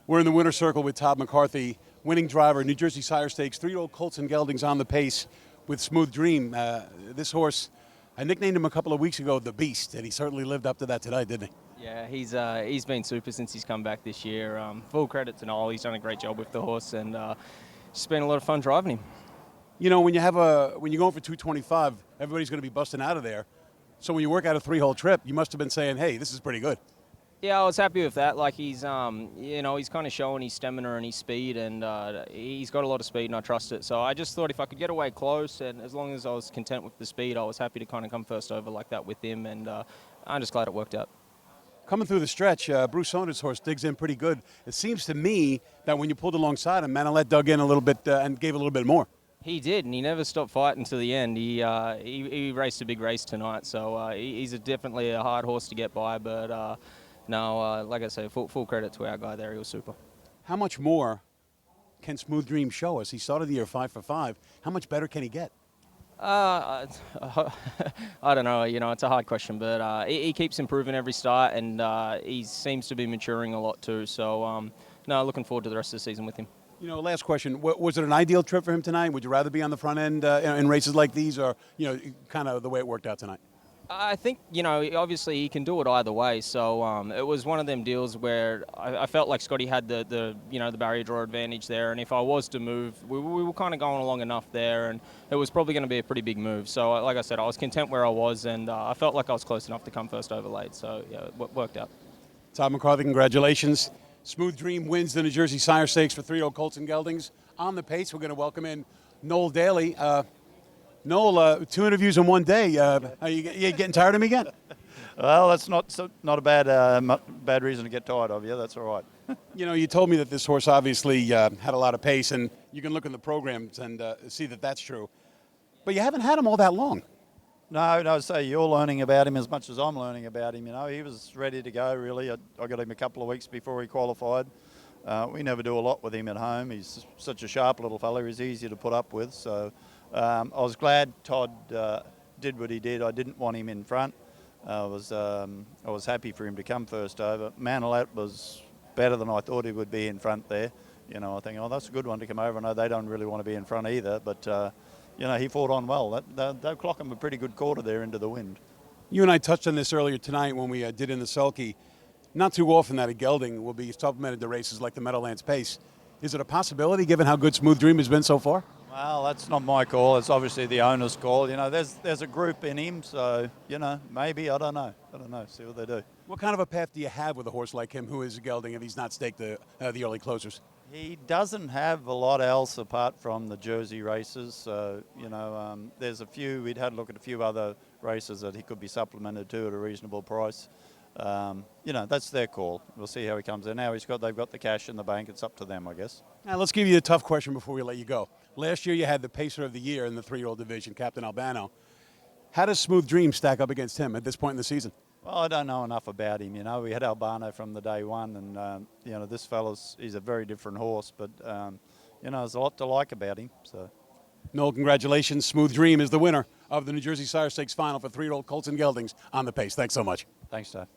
We're in the winner's circle with Todd McCarthy, winning driver, New Jersey Sire Stakes, 3-year-old Colts and Geldings on the pace with Smooth Dream. This horse, I nicknamed him a couple of weeks ago the Beast, and he certainly lived up to that tonight, didn't he? Yeah, he's been super since he's come back this year. Full credit to Noel. He's done a great job with the horse, and it's been a lot of fun driving him. You know, when you're going for 225, everybody's going to be busting out of there. So when you work out a 3-hole trip, you must have been saying, hey, this is pretty good. Yeah, I was happy with that. Like he's he's kind of showing his stamina and his speed, and he's got a lot of speed, and I trust it. So I just thought if I could get away close, and as long as I was content with the speed, I was happy to kind of come first over like that with him, and I'm just glad it worked out. Coming through the stretch, Bruce Saunders' horse digs in pretty good. It seems to me that when you pulled alongside him, Manolete dug in a little bit and gave a little bit more. He did, and he never stopped fighting to the end. He raced a big race tonight, so he's definitely a hard horse to get by, but no, like I say, full credit to our guy there. He was super. How much more can Smooth Dream show us? He started the year 5 for 5. How much better can he get? I don't know. You know, it's a hard question, but he keeps improving every start, and he seems to be maturing a lot too. So, no, looking forward to the rest of the season with him. You know, last question. Was it an ideal trip for him tonight? Would you rather be on the front end in races like these, or, you know, kind of the way it worked out tonight? I think, you know, obviously he can do it either way. So it was one of them deals where I felt like Scotty had the barrier draw advantage there. And if I was to move, we were kind of going along enough there, and it was probably going to be a pretty big move. So like I said, I was content where I was, and I felt like I was close enough to come first over late. So yeah, it worked out. Todd McCarthy, congratulations. Smooth Dream wins the New Jersey Sire Stakes for 3-year-old Colts and Geldings. On the pace, we're going to welcome in Noel Daley. Noel, 2 interviews in one day. Are you getting tired of me again? Well, that's not a bad reason to get tired of you. That's all right. You know, you told me that this horse obviously had a lot of pace, and you can look in the programs and see that that's true. But you haven't had him all that long. No, so you're learning about him as much as I'm learning about him. You know, he was ready to go, really. I got him a couple of weeks before he qualified. We never do a lot with him at home. He's such a sharp little fella. He's easy to put up with, so... I was glad Todd did what he did. I didn't want him in front. I was happy for him to come first over. Manolete was better than I thought he would be in front there. You know, I think, oh, that's a good one to come over. I know they don't really want to be in front either, but you know, he fought on well. They'll clock him a pretty good quarter there into the wind. You and I touched on this earlier tonight when we did in the sulky. Not too often that a gelding will be supplemented to races like the Meadowlands Pace. Is it a possibility, given how good Smooth Dream has been so far? Well, that's not my call. It's obviously the owner's call. You know, there's a group in him, so, you know, maybe, I don't know. See what they do. What kind of a path do you have with a horse like him who is a gelding if he's not staked the early closers? He doesn't have a lot else apart from the Jersey races. So, you know, there's a few, we'd had a look at a few other races that he could be supplemented to at a reasonable price. You know, that's their call. We'll see how he comes in. Now they've got the cash in the bank. It's up to them, I guess. Now, let's give you a tough question before we let you go. Last year you had the pacer of the year in the 3-year-old division, Captain Albano. How does Smooth Dream stack up against him at this point in the season? Well, I don't know enough about him. You know, we had Albano from the day one, and you know, this he's a very different horse, but you know, there's a lot to like about him. So, Noel, congratulations. Smooth Dream is the winner of the New Jersey Sire Stakes final for 3-year-old Colts and Geldings on the pace. Thanks so much. Thanks, Todd.